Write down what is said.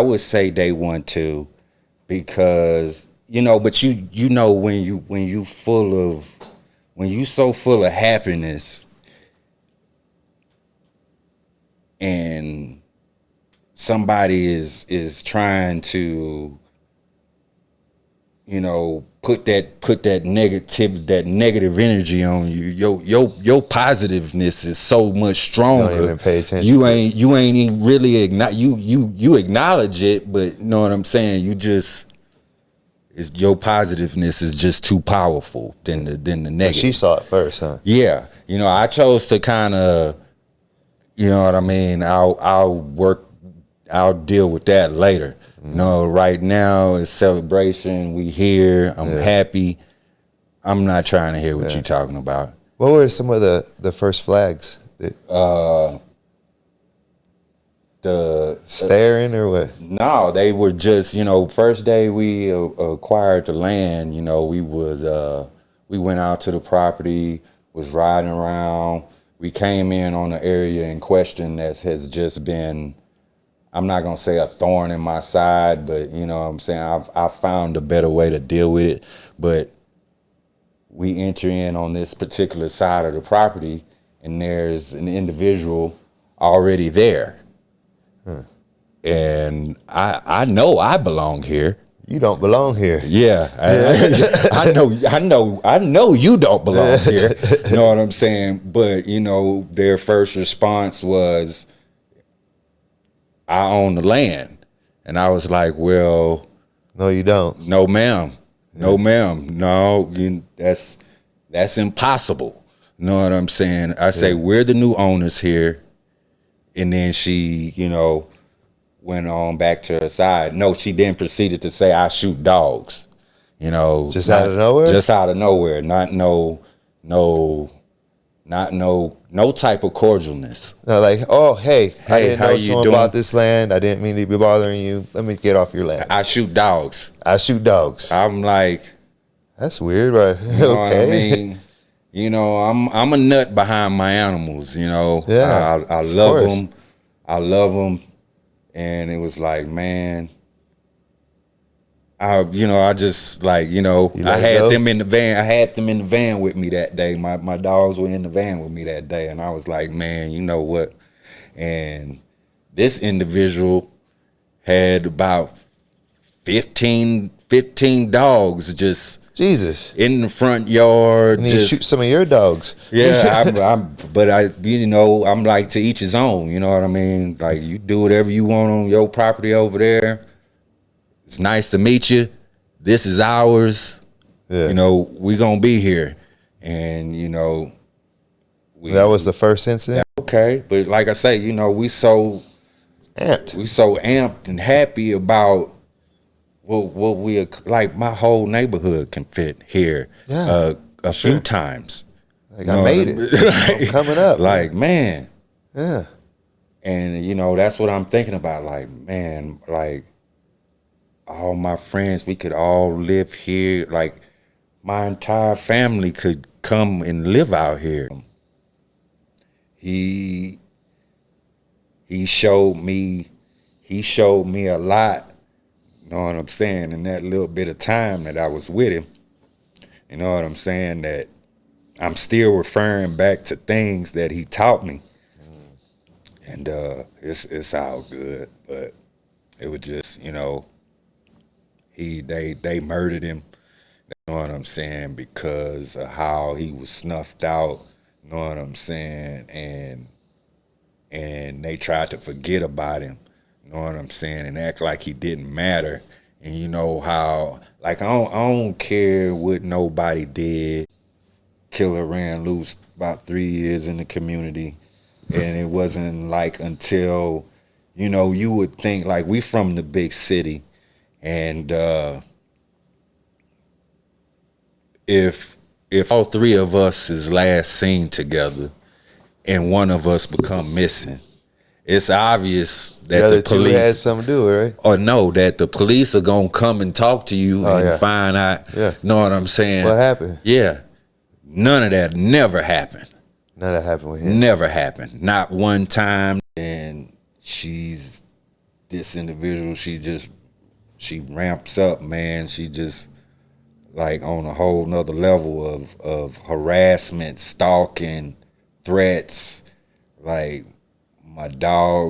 I would say day one too, because but you know when you so full of happiness and somebody is trying to put that negative energy on you. Your positiveness is so much stronger. Don't even pay attention. You ain't even really you acknowledge it, but you know what I'm saying. Your positiveness is just too powerful than the negative. But she saw it first, huh? Yeah, I chose to kind of, what I mean. I'll deal with that later. Right now it's celebration. We here. I'm happy. I'm not trying to hear what you're talking about. What were some of the first flags? The staring or what? No, they were just first day we acquired the land. We went out to the property, was riding around. We came in on the area in question that has just been, I'm not gonna say a thorn in my side, but what I'm saying, I've found a better way to deal with it. But we enter in on this particular side of the property, and there's an individual already there. And I know I belong here. You don't belong here. Yeah, I know you don't belong here. You know what I'm saying? But their first response was, I own the land. And I was like, well, no, you don't. No, ma'am. No, ma'am. No, that's impossible. You know what I'm saying? I say, we're the new owners here. And then she, went on back to her side. No, she then proceeded to say, I shoot dogs. Just out of nowhere? Just out of nowhere. Not no type of cordialness. No, like, oh, hey, I didn't know something doing? About this land. I didn't mean to be bothering you. Let me get off your land. I shoot dogs. I'm like, that's weird, but okay. What I mean? I'm a nut behind my animals. Yeah, I love them. I love them, and it was like, man. I just like, I had them in the van. I had them in the van with me that day. My dogs were in the van with me that day. And I was like, man, you know what? And this individual had about 15 dogs just Jesus in the front yard. And you shoot some of your dogs. Yeah, I'm like, to each his own. You know what I mean? Like, you do whatever you want on your property over there. It's nice to meet you. This is ours. Yeah. We gonna be here. And that was the first incident. Okay, but like I say, we so amped. We so amped and happy about what we like. My whole neighborhood can fit here. Yeah, a few times. Like I made it. I'm coming up. Like, man. Yeah. And that's what I'm thinking about. Like, man, like, all my friends, we could all live here. Like, my entire family could come and live out here. He showed me a lot, you know what I'm saying, in that little bit of time that I was with him. You know what I'm saying? That I'm still referring back to things that he taught me. And it's all good, but it was just, they murdered him, you know what I'm saying, because of how he was snuffed out, you know what I'm saying, and they tried to forget about him, you know what I'm saying, and act like he didn't matter. And how, like, I don't care what nobody did. Killer ran loose about 3 years in the community, and it wasn't like until, you would think, like, we from the big city. And if all three of us is last seen together and one of us become missing, it's obvious that the police had something to do with it, right? Or no, that the police are gonna come and talk to you find out. Yeah. Know what I'm saying? What happened? Yeah. None of that never happened. None of that happened with him. Never happened. Not one time. And she's this individual, she ramps up, man. She just like on a whole nother level of harassment, stalking, threats. Like my dog